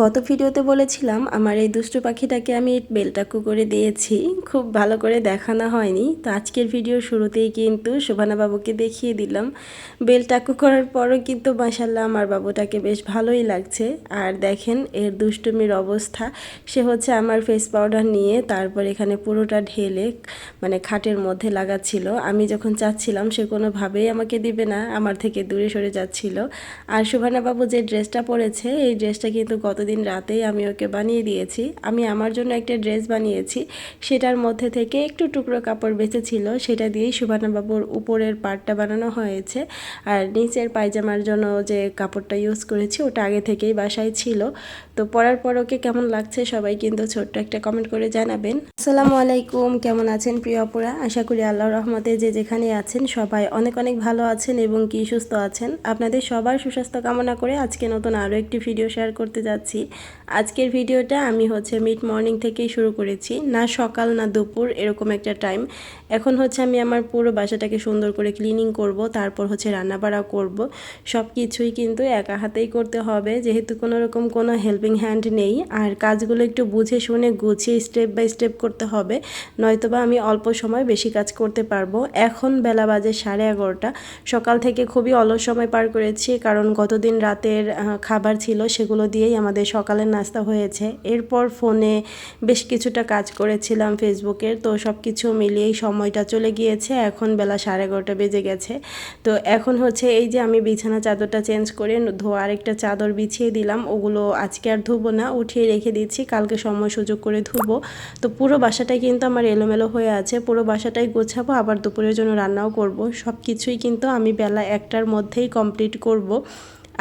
গত ভিডিওতে বলেছিলাম আমার এই দুষ্টু পাখিটাকে আমি বেলটাকু করে দিয়েছি, খুব ভালো করে দেখানো হয়নি। তো আজকের ভিডিওর শুরুতেই কিন্তু শোভানা বাবুকে দেখিয়ে দিলাম। বেলটাকু করার পরও কিন্তু মাশাল্লাহ আমার বাবুটাকে বেশ ভালোই লাগছে। আর দেখেন এর দুষ্টুমির অবস্থা, সে হচ্ছে আমার ফেস পাউডার নিয়ে তারপর এখানে পুরোটা ঢেলে মানে খাটের মধ্যে লাগাচ্ছিল। আমি যখন চাচ্ছিলাম সে কোনোভাবেই আমাকে দিবে না, আমার থেকে দূরে সরে যাচ্ছিল। আর শোভানা বাবু যে ড্রেসটা পরেছে এই ড্রেসটা কিন্তু গতদিন রাতেই আমি ওকে বানিয়ে দিয়েছি। আমি আমার জন্য একটা ড্রেস বানিয়েছি, সেটার মধ্যে থেকে একটু টুকরো কাপড় বেঁচেছিল, সেটা দিয়েই শোভানা বাবুর উপরের পার্টটা বানানো হয়েছে। আর নিচের পায়জামার জন্য যে কাপড়টা ইউজ করেছি ওটা আগে থেকেই বাসায় ছিল। তো পরার পর ওকে কেমন লাগছে সবাই কিন্তু ছোট্ট একটা কমেন্ট করে জানাবেন। আসসালামু আলাইকুম, কেমন আছেন প্রিয় অপরা? আশা করি আল্লাহর রহমতে যে যেখানে আছেন সবাই অনেক অনেক ভালো আছেন এবং কি সুস্থ আছেন। আপনাদের সবার সুস্বাস্থ্য কামনা করে আজকে নতুন আরও একটি ভিডিও শেয়ার করতে যাচ্ছি। আজকের ভিডিওটা আমি হচ্ছে মিড মর্নিং থেকেই শুরু করেছি, না সকাল না দুপুর এরকম একটা টাইম। এখন হচ্ছে আমি আমার পুরো বাসাটাকে সুন্দর করে ক্লিনিং করব, তারপর হচ্ছে রান্নাবাড়া করব। সব কিছুই কিন্তু একা হাতেই করতে হবে, যেহেতু কোনো রকম কোনো হেল্পিং হ্যান্ড নেই। আর কাজগুলো একটু বুঝে শুনে গুছিয়ে স্টেপ বাই স্টেপ করতে হবে, নয়তোবা আমি অল্প সময় বেশি কাজ করতে পারবো। এখন বেলা বাজে 11:30। সকাল থেকে খুবই অলস সময় পার করেছি, কারণ গতদিন রাতের খাবার ছিল সেগুলো দিয়েই আমাদের সকালের নাস্তা হয়েছে। এরপর ফোনে বেশ কিছুটা কাজ করেছিলাম ফেসবুকের, তো সব কিছু মিলিয়েই সময়টা চলে গিয়েছে। এখন বেলা 11:30 বেজে গেছে। তো এখন হচ্ছে এই যে আমি বিছানা চাদরটা চেঞ্জ করে ধোয়া আরেকটা চাদর বিছিয়ে দিলাম, ওগুলো আজকে আর ধুবো না, উঠিয়ে রেখে দিচ্ছি, কালকে সময় সুযোগ করে ধুবো। তো পুরো বাসাটাই কিন্তু আমার এলোমেলো হয়ে আছে, পুরো বাসাটাই গোছাবো, আবার দুপুরের জন্য রান্নাও করব। সব কিছুই কিন্তু আমি বেলা 1টার মধ্যেই কমপ্লিট করব।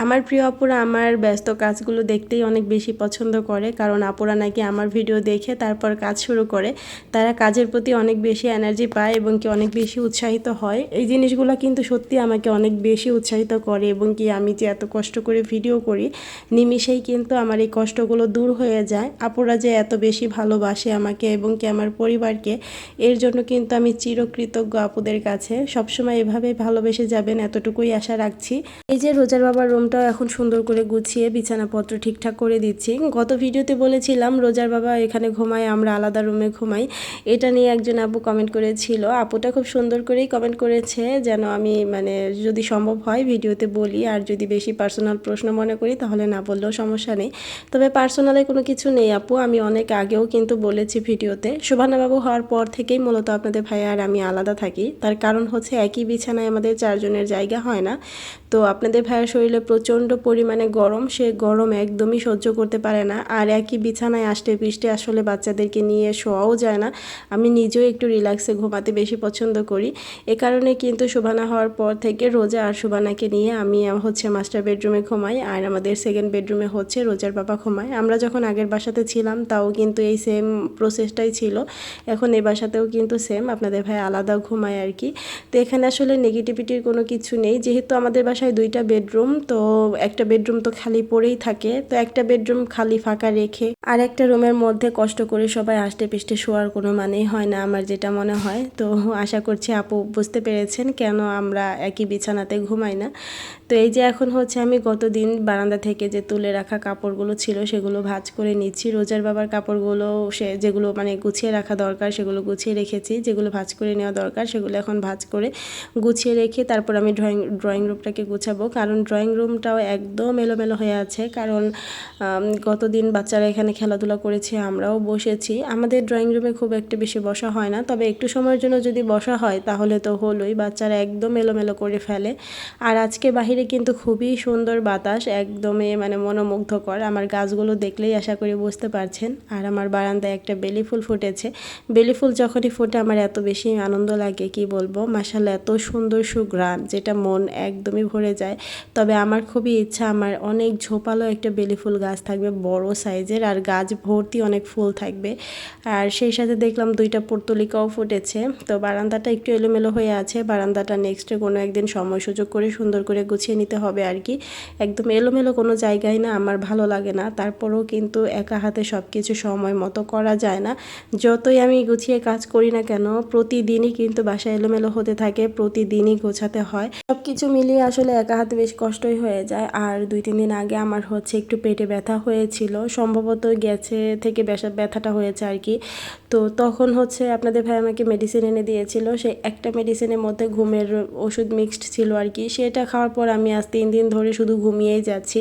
আমার প্রিয় আপুরা আমার ব্যস্ত কাজগুলো দেখতেই অনেক বেশি পছন্দ করে, কারণ আপুরা নাকি আমার ভিডিও দেখে তারপর কাজ শুরু করে। তারা কাজের প্রতি অনেক বেশি এনার্জি পায় এবং কি অনেক বেশি উৎসাহিত হয়। এই জিনিসগুলো কিন্তু সত্যি আমাকে অনেক বেশি উৎসাহিত করে, এবং কি আমি যে এত কষ্ট করে ভিডিও করি নিমিষেই কিন্তু আমার এই কষ্টগুলো দূর হয়ে যায়। আপুরা যে এত বেশি ভালোবাসে আমাকে এবং কি আমার পরিবারকে, এর জন্য কিন্তু আমি চিরকৃতজ্ঞ আপুদের কাছে। সবসময় এভাবে ভালোবেসে যাবেন এতটুকুই আশা রাখছি। এই যে রোজার বাবার রুমটাও এখন সুন্দর করে গুছিয়ে বিছানাপত্র ঠিকঠাক করে দিচ্ছি। গত ভিডিওতে বলেছিলাম রোজার বাবা এখানে ঘুমায়, আমরা আলাদা রুমে ঘুমাই। এটা নিয়ে একজন আপু কমেন্ট করেছিল, আপুটা খুব সুন্দর করেই কমেন্ট করেছে যেন আমি মানে যদি সম্ভব হয় ভিডিওতে বলি, আর যদি বেশি পার্সোনাল প্রশ্ন মনে করি তাহলে না বললেও সমস্যা নেই। তবে পার্সোনালে কোনো কিছু নেই আপু, আমি অনেক আগেও কিন্তু বলেছি ভিডিওতে। শোভানা বাবু হওয়ার পর থেকেই মূলত আপনাদের ভাইয়া আর আমি আলাদা থাকি, তার কারণ হচ্ছে একই বিছানায় আমাদের 4 জনের জায়গা হয় না। তো আপনাদের ভাইয়ের শরীরে প্রচণ্ড পরিমাণে গরম, সে গরম একদমই সহ্য করতে পারে না। আর একই বিছানায় আষ্টে পৃষ্ঠে আসলে বাচ্চাদেরকে নিয়ে শোয়াও যায় না। আমি নিজেও একটু রিল্যাক্সে ঘুমাতে বেশি পছন্দ করি। এ কারণে কিন্তু শোভানা হওয়ার পর থেকে রোজা আর শোভানাকে নিয়ে আমি হচ্ছে মাস্টার বেডরুমে ঘুমাই, আর আমাদের সেকেন্ড বেডরুমে হচ্ছে রোজার বাবা ঘুমায়। আমরা যখন আগের বাসাতে ছিলাম তাও কিন্তু এই সেম প্রসেসটাই ছিল, এখন এই বাসাতেও কিন্তু সেম, আপনাদের ভাই আলাদা ঘুমায় আর কি। তো এখানে আসলে নেগেটিভিটির কোনো কিছু নেই, যেহেতু আমাদের বাসায় 2টা বেডরুম, তো একটা বেডরুম তো খালি পড়েই থাকে, তো একটা বেডরুম খালি ফাঁকা রেখে আর একটা রুমের মধ্যে কষ্ট করে সবাই আষ্টে পৃষ্ঠে শোয়ার কোনো মানেই হয় না আমার যেটা মনে হয়। তো আশা করছি আপু বুঝতে পেরেছেন কেন আমরা একই বিছানাতে ঘুমাই না। তো এই যে এখন হচ্ছে আমি গতদিন বারান্দা থেকে যে তুলে রাখা কাপড়গুলো ছিল সেগুলো ভাঁজ করে নিচ্ছি। রোজার বাবার কাপড়গুলো সে যেগুলো মানে গুছিয়ে রাখা দরকার সেগুলো গুছিয়ে রেখেছি, যেগুলো ভাঁজ করে নেওয়া দরকার সেগুলো এখন ভাঁজ করে গুছিয়ে রেখে তারপর আমি ড্রয়িং রুমটাকে গুছাবো, কারণ ড্রয়িং রুমটাও একদম এলোমেলো হয়ে আছে। কারণ গতদিন বাচ্চারা এখানে খেলাধুলা করেছে, আমরাও বসেছি। আমাদের ড্রয়িং রুমে খুব একটা বেশি বসা হয় না, তবে একটু সময়ের জন্য যদি বসা হয় তাহলে তো হলোই, বাচ্চারা একদম এলোমেলো করে ফেলে। আর আজকে বাহিরে কিন্তু খুবই সুন্দর বাতাস, একদমই মানে মনোমুগ্ধকর। আমার গাছগুলো দেখলেই আশা করি বুঝতে পারছেন। আর আমার বারান্দায় একটা বেলি ফুল ফুটেছে, বেলি ফুল যখনই ফোটে আমার এত বেশি আনন্দ লাগে কি বলবো, মাশাআল্লাহ এত সুন্দর সুঘ্রাণ যেটা মন একদমই ভরে যায়। তবে আমার খুবই ইচ্ছা আমার অনেক ঝোপালো একটা বেলি ফুল গাছ থাকবে, বড় সাইজের, আর গাছ ভর্তি অনেক ফুল থাকবে। আর সেই সাথে দেখলাম 2টা পর্তুলিকাও ফুটেছে। তো বারান্দাটা একটু এলোমেলো হয়ে আছে, বারান্দাটা নেক্সটে কোনো একদিন সময় সুযোগ করে সুন্দর করে গুছিয়ে গুছিয়ে নিতে হবে আর কি। একদম এলোমেলো কোনো জায়গায় না আমার ভালো লাগে না, তারপরেও কিন্তু একা হাতে সব কিছু সময় মতো করা যায় না। যতই আমি গুছিয়ে কাজ করি না কেন প্রতিদিনই কিন্তু বাসা এলোমেলো হতে থাকে, প্রতিদিনই গোছাতে হয়। সব কিছু মিলিয়ে আসলে একা হাতে বেশ কষ্টই হয়ে যায়। আর 2-3 দিন আগে আমার হচ্ছে একটু পেটে ব্যথা হয়েছিল, সম্ভবত গ্যাসে থেকে ব্যথাটা হয়েছে আর কি। তো তখন হচ্ছে আপনাদের ভাই আমাকে মেডিসিন এনে দিয়েছিল, সেই একটা মেডিসিনের মধ্যে ঘুমের ওষুধ মিক্সড ছিল আর কি। সেটা খাওয়ার পর আমি আজ 3 দিন ধরে শুধু ঘুমিয়েই যাচ্ছি,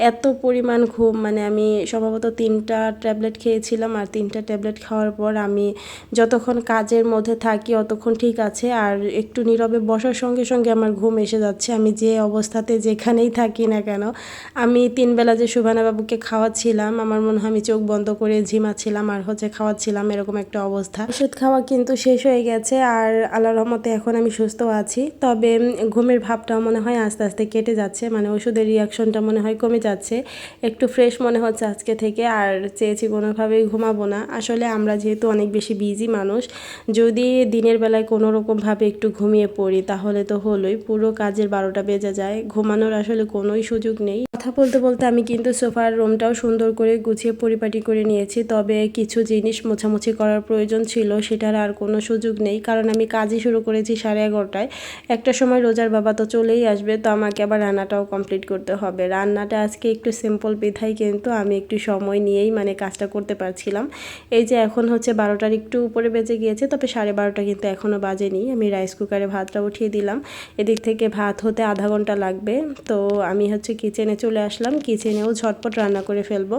এত পরিমাণ ঘুম। মানে আমি সম্ভবত 3টা ট্যাবলেট খেয়েছিলাম, আর 3টা ট্যাবলেট খাওয়ার পর আমি যতক্ষণ কাজের মধ্যে থাকি অতক্ষণ ঠিক আছে, আর একটু নীরবে বসার সঙ্গে সঙ্গে আমার ঘুম এসে যাচ্ছে। আমি যে অবস্থাতে যেখানেই থাকি না কেন, আমি 3 বেলা যে সুবানা বাবুকে খাওয়াচ্ছিলাম, আমার মনে হয় আমি চোখ বন্ধ করে ঝিমাচ্ছিলাম আর হচ্ছে খাওয়াচ্ছিলাম, এরকম একটা অবস্থা। ওষুধ খাওয়া কিন্তু শেষ হয়ে গেছে, আর আল্লাহর রহমতে এখন আমি সুস্থ আছি। তবে ঘুমের ভাবটাও মনে হয় আস্তে আস্তে কেটে যাচ্ছে, মানে ওষুধের রিয়াকশনটা মনে হয় কমে যাচ্ছে, একটু ফ্রেশ মনে হচ্ছে আজকে থেকে। আর চেয়েছি কোনোভাবেই ঘুমাবো না। আসলে আমরা যেহেতু অনেক বেশি বিজি মানুষ, যদি দিনের বেলায় কোনো রকমভাবে একটু ঘুমিয়ে পড়ি তাহলে তো হলোই, পুরো কাজের 12টা বেজে যায়, ঘুমানোর আসলে কোনোই সুযোগ নেই। কথা বলতে বলতে আমি কিন্তু সোফার রুমটাও সুন্দর করে গুছিয়ে পরিপাটি করে নিয়েছি, তবে কিছু জিনিস মোছামুছি করার প্রয়োজন ছিল, সেটার আর কোনো সুযোগ নেই, কারণ আমি কাজই শুরু করেছি 11:30টায়। একটা সময় রোজার বাবা তো চলেই আসবে, তো আমাকে আবার রান্নাটাও কমপ্লিট করতে হবে। রান্নাটা আজকে একটু সিম্পল বিধায় কিন্তু আমি একটু সময় নিয়েই মানে কাজটা করতে পারছিলাম। এই যে এখন হচ্ছে 12টার একটু উপরে বেজে গিয়েছে, তবে 12:30 কিন্তু এখনও বাজেনি। আমি রাইস কুকারে ভাতটা উঠিয়ে দিলাম, এদিক থেকে ভাত হতে আধা ঘন্টা লাগবে। তো আমি হচ্ছে কিচেনে চলে আসলাম, কিচেনেও ঝটপট রান্না করে ফেলবো।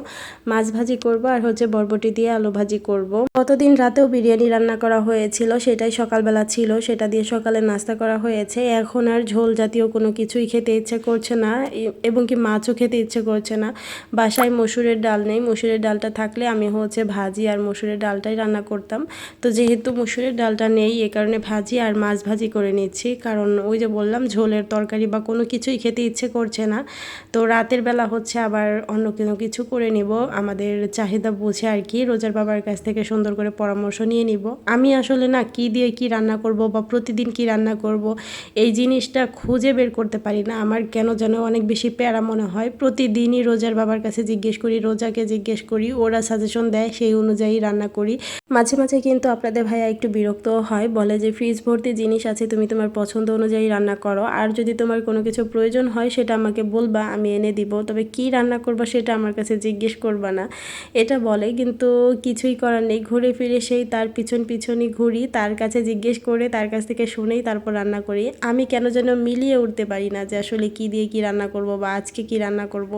মাছ ভাজি করব আর হচ্ছে বরবটি দিয়ে আলু ভাজি করব। গতদিন রাতেও বিরিয়ানি রান্না করা হয়েছিল, সেটাই সকালবেলা ছিল, সেটা দিয়ে সকালে নাস্তা করা হয়েছে। এখন আর ঝোল জাতীয় কোনো কিছুই খেতে ইচ্ছে করছে না, এবং কি মাছও খেতে ইচ্ছে করছে না। বাসায় মসুরের ডাল নেই, মসুরের ডালটা থাকলে আমি হচ্ছে ভাজি আর মসুরের ডালটাই রান্না করতাম। তো যেহেতু মসুরের ডালটা নেই, এ কারণে ভাজি আর মাছ ভাজি করে নিচ্ছি, কারণ ওই যে বললাম ঝোলের তরকারি বা কোনো কিছুই খেতে ইচ্ছে করছে না। তো রাতের বেলা হচ্ছে আবার অন্য কোনো কিছু করে নিব, আমাদের চাহিদা বুঝে আর কি। রোজার বাবার কাছ থেকে সুন্দর করে পরামর্শ নিয়ে নিব। আমি আসলে না কি দিয়ে কি রান্না করব বা প্রতিদিন কি রান্না করব এই জিনিসটা খুঁজে বের করতে পারি না। আমার কেন যেন অনেক বেশি প্যারা মনে হয়। প্রতিদিনই রোজার বাবার কাছে জিজ্ঞেস করি, রোজাকে জিজ্ঞেস করি, ওরা সাজেশন দেয়, সেই অনুযায়ী রান্না করি। মাঝে মাঝে কিন্তু আপনাদের ভাইয়া একটু বিরক্তও হয়, বলে যে ফ্রিজ ভর্তি জিনিস আছে, তুমি তোমার পছন্দ অনুযায়ী রান্না করো, আর যদি তোমার কোনো কিছু প্রয়োজন হয় সেটা আমাকে বলবা, আমি এনে দিব, তবে কি রান্না করবা সেটা আমার কাছে জিজ্ঞেস করবা না, এটা বলে। কিন্তু কিছুই করার নেই, ঘুরে ফিরে সেই তার পিছনই ঘুরি, তার কাছে জিজ্ঞেস করে তার কাছ থেকে শুনেই তারপর রান্না করি। আমি কেন যেন মিলিয়ে উঠতে পারি না যে আসলে কি দিয়ে কি রান্না করব বা আজকে কি রান্না করব।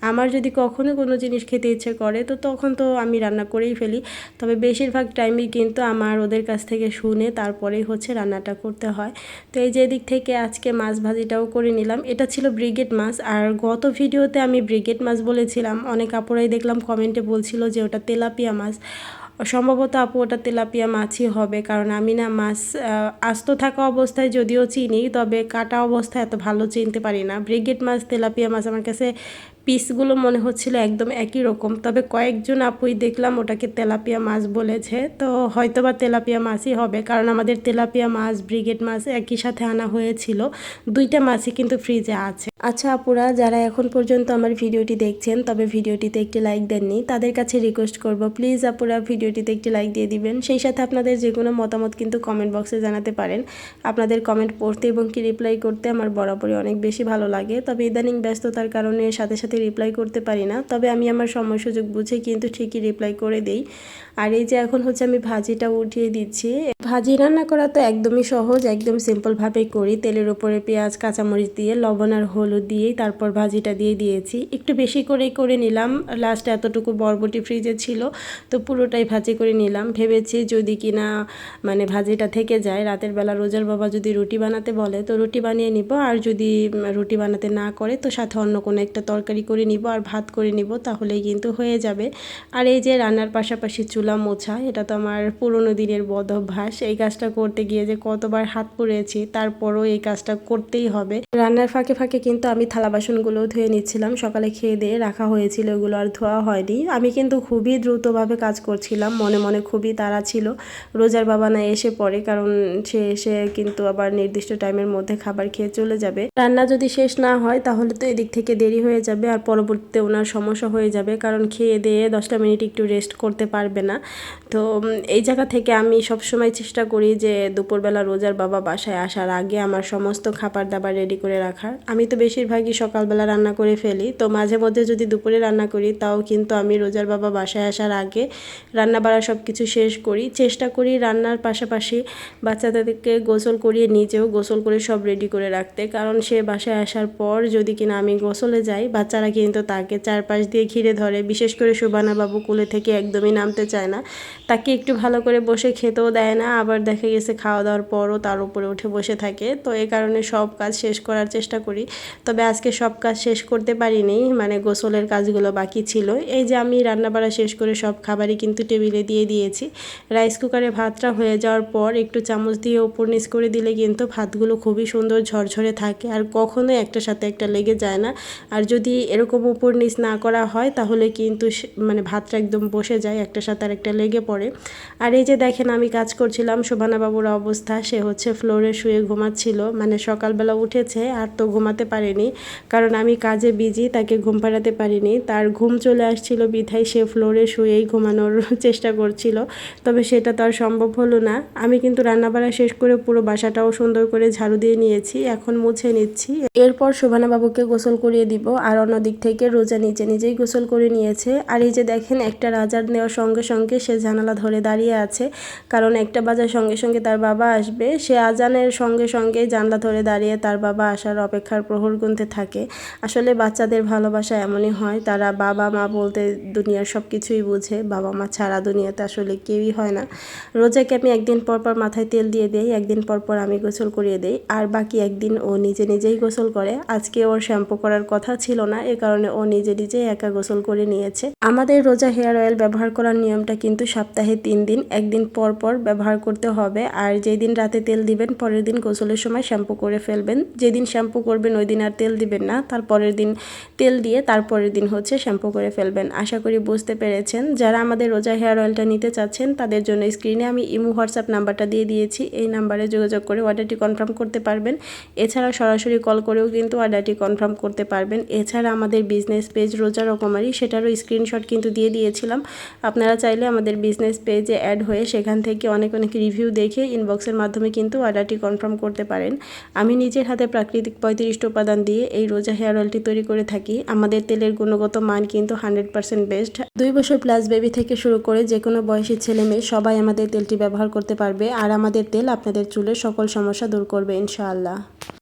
আমার যদি কখনো কোনো জিনিস খেতে ইচ্ছে করে তো তখন তো আমি রান্না করেই ফেলি, তবে বেশিরভাগ টাইমই কিন্তু আমার ওদের কাছ থেকে শুনে তারপরেই হচ্ছে রান্নাটা করতে হয়। তো এই যে এদিক থেকে আজকে মাছ ভাজিটাও করে নিলাম, এটা ছিল ব্রিগেড মাছ। আর গত ভিডিওতে আমি ব্রিগেড মাছ বলেছিলাম, অনেক আপুরাই দেখলাম কমেন্টে বলছিল যে ওটা তেলাপিয়া মাছ। সম্ভবত আপু ওটা তেলাপিয়া মাছই হবে, কারণ আমি না মাছ আস্ত থাকা অবস্থায় যদিও চিনি, তবে কাটা অবস্থায় এত ভালো চিনতে পারি না। ব্রিগেড মাছ তেলাপিয়া মাছ আমার কাছে পিসগুলো মনে হচ্ছিল একদম একই রকম, তবে কয়েকজন আপুই দেখলাম ওটাকে তেলাপিয়া মাছ বলেছে, তো হয়তো বা তেলাপিয়া মাছই হবে, কারণ আমাদের তেলাপিয়া মাছ ব্রিগেড মাছ একই সাথে আনা হয়েছিল, 2টা মাছই কিন্তু ফ্রিজে আছে। আচ্ছা আপুরা, যারা এখন পর্যন্ত আমার ভিডিওটি দেখছেন তবে ভিডিওটিতে একটি লাইক দেননি, তাদের কাছে রিকোয়েস্ট করব প্লিজ আপুরা ভিডিওটিতে একটি লাইক দিয়ে দিবেন। সেই সাথে আপনাদের যে কোনো মতামত কিন্তু কমেন্ট বক্সে জানাতে পারেন। আপনাদের কমেন্ট পড়তে এবং কি রিপ্লাই করতে আমার বরাবরই অনেক বেশি ভালো লাগে, তবে ইদানিং ব্যস্ততার কারণে সাথে সাথে রিপ্লাই করতে পারি না, তবে আমি আমার সময় সুযোগ বুঝে কিন্তু ঠিকই রিপ্লাই করে দেই। আর এই যে এখন হচ্ছে আমি ভাজিটা উঠিয়ে দিচ্ছি। ভাজি রান্না করা তো একদমই সহজ, একদম সিম্পলভাবেই করি। তেলের উপরে পেঁয়াজ কাঁচামরিচ দিয়ে লবণ আর হলুদ দিয়েই তারপর ভাজিটা দিয়ে দিয়েছি, একটু বেশি করেই করে নিলাম। লাস্ট এতটুকু বরবটি ফ্রিজে ছিল, তো পুরোটাই ভাজি করে নিলাম। ভেবেছি যদি কিনা মানে ভাজিটা থেকে যায়, রাতের বেলা রোজার বাবা যদি রুটি বানাতে বলে তো রুটি বানিয়ে নিব, আর যদি রুটি বানাতে না করে তো সাথে অন্য কোনো একটা তরকারি করে নিব আর ভাত করে নিব, তাহলেই কিন্তু হয়ে যাবে। আর এই যে রান্নার পাশাপাশি চুলা মোছা, এটা তো আমার পুরনো দিনের বদ অভ্যাস। এই কাজটা করতে গিয়ে যে কতবার হাত পুড়েছি, তারপরও এই কাজটা করতেই হবে। রান্নার ফাঁকে ফাঁকে কিন্তু আমি থালা বাসনগুলোও ধুয়ে নিচ্ছিলাম। সকালে খেয়ে দিয়ে রাখা হয়েছিল, এগুলো আর ধোয়া হয়নি। আমি কিন্তু খুবই দ্রুতভাবে কাজ করছিলাম, মনে মনে খুবই তাড়া ছিল। রোজার বাবা না এসে পড়ে, কারণ সে এসে কিন্তু আবার নির্দিষ্ট টাইমের মধ্যে খাবার খেয়ে চলে যাবে। রান্না যদি শেষ না হয় তাহলে তো এদিক থেকে দেরি হয়ে যাবে, আর পরবর্তীতে ওনার সমস্যা হয়ে যাবে, কারণ খেয়ে দিয়ে 10টা মিনিট একটু রেস্ট করতে পারবে না। তো এই জায়গা থেকে আমি সবসময় চেষ্টা করি যে দুপুরবেলা রোজার বাবা বাসায় আসার আগে আমার সমস্ত খাবার দাবার রেডি করে রাখার। আমি তো বেশিরভাগই সকালবেলা রান্না করে ফেলি, তো মাঝে মধ্যে যদি দুপুরে রান্না করি তাও কিন্তু আমি রোজার বাবা বাসায় আসার আগে রান্না বাড়া সব কিছু শেষ করি। চেষ্টা করি রান্নার পাশাপাশি বাচ্চাদেরকে গোসল করিয়ে নিজেও গোসল করে সব রেডি করে রাখতে, কারণ সে বাসায় আসার পর যদি কিনা আমি গোসলে যাই, বাচ্চারা কিন্তু তাকে চারপাশ দিয়ে ঘিরে ধরে। বিশেষ করে সুবানা বাবু কোলে থেকে একদমই নামতে চায় না, তাকে একটু ভালো করে বসে খেতেও দেয় না, আবার দেখা গেছে খাওয়া দাওয়ার পরও তার উপরে উঠে বসে থাকে। তো এই কারণে সব কাজ শেষ করার চেষ্টা করি, তবে আজকে সব কাজ শেষ করতে পারিনি, মানে গোসলের কাজগুলো বাকি ছিল। এই যে আমি রান্নাবাড়া শেষ করে সব খাবারই কিন্তু টেবিলে দিয়ে দিয়েছি। রাইস কুকারে ভাতটা হয়ে যাওয়ার পর একটু চামচ দিয়ে উপর নিচ করে দিলে কিন্তু ভাতগুলো খুবই সুন্দর ঝরঝরে থাকে, আর কখনোই একটার সাথে একটা লেগে যায় না। আর যদি এরকম উপর নিচ না করা হয় তাহলে কিন্তু মানে ভাতটা একদম বসে যায়, একটার সাথে আর একটা লেগে পড়ে। আর এই যে দেখেন আমি কাজ করছিলাম, শোভানা বাবুর অবস্থা, সে হচ্ছে ফ্লোরে শুয়ে ঘুমাচ্ছিল, মানে সকালবেলা উঠেছে আর তো ঘুমাতে পারেনি, কারণ আমি কাজে বিজি, তাকে ঘুম পাড়াতে পারিনি। তার ঘুম চলে আসছিল বিধায় সে ফ্লোরে শুয়েই ঘুমানোর চেষ্টা করছিল, তবে সেটা তো আর সম্ভব হলো না। আমি কিন্তু রান্নাবাড়া শেষ করে পুরো বাসাটাও সুন্দর করে ঝাড়ু দিয়ে নিয়েছি, এখন মুছে নিচ্ছি। এরপর শোভানা বাবুকে গোসল করিয়ে দিব, আর অন্যদিক থেকে রোজা নিজে নিজেই গোসল করে নিয়েছে। আর এই যে দেখেন একটা আজান নেওয়ার সঙ্গে সঙ্গে সে জানালা ধরে দাঁড়িয়ে আছে, কারণ একটা বাজার সঙ্গে সঙ্গে তার বাবা আসবে। সে আজানের সঙ্গে সঙ্গে জানলা ধরে দাঁড়িয়ে তার বাবা আসার অপেক্ষার প্রহর গুনতে থাকে। আসলে বাচ্চাদের ভালোবাসা এমনই হয়, তারা বাবা মা বলতে দুনিয়ার সব কিছুই বুঝে, বাবা মা ছাড়া দুনিয়াতে আসলে কেউই হয় না। রোজাকে আমি একদিন পর পর মাথায় তেল দিয়ে দেই, একদিন পর পর আমি গোসল করিয়ে দেই, আর বাকি একদিন ও নিজে নিজেই গোসল করে। আজকে ওর শ্যাম্পু করার কথা ছিল না, এ কারণে ও নিজে নিজেই একা গোসল করে নিয়েছে। আমাদের রোজা হেয়ার অয়েল ব্যবহার করার নিয়মটা কিন্তু সপ্তাহে 3 দিন, একদিন পর পর ব্যবহার করতে হবে। আর যেই দিন রাতে তেল দিবেন পরের দিন গোসলের সময় শ্যাম্পু করে ফেলবেন। যেদিন শ্যাম্পু করবেন ওই দিন আর তেল দিবেন না, তারপরের দিন তেল দিয়ে তারপরের দিন হচ্ছে শ্যাম্পু করে ফেলবেন। আশা করি বুঝতে পেরেছেন। যারা আমাদের রোজা হেয়ার অয়েলটা নিতে চাচ্ছেন তাদের জন্য স্ক্রিনে আমি ইমো হোয়াটসঅ্যাপ নাম্বারটা দিয়ে দিয়েছি, এই নাম্বারে যোগাযোগ করে অর্ডারটি কনফার্ম করতে পারবেন। এছাড়া সরাসরি কল করেও কিন্তু অর্ডারটি কনফার্ম করতে পারবেন। এছাড়া আমাদের বিজনেস পেজ রোজা রকমারি, সেটারও স্ক্রিনশট কিন্তু দিয়ে দিয়েছিলাম। আপনারা চাইলে আমাদের বিজনেস পেজে অ্যাড হয়ে সেখান থেকে অনেক অনেক রিভিউ দেখে ইনবক্সের মাধ্যমে কিন্তু অর্ডারটি কনফার্ম করতে পারেন। আমি নিজের হাতে প্রাকৃতিক 35টা উপাদান দিয়ে এই রোজা হেয়ার অয়েলটি তৈরি করে থাকি। আমাদের তেলের গুণগত মান কিন্তু 100% বেস্ট। 2 বছর প্লাস বেবি থেকে শুরু করে যে কোনো বয়সী ছেলে মেয়ে সবাই আমাদের তেলটি ব্যবহার করতে পারবে, আর আমাদের তেল আপনাদের চুলের সকল সমস্যা দূর করবে ইনশাআল্লাহ।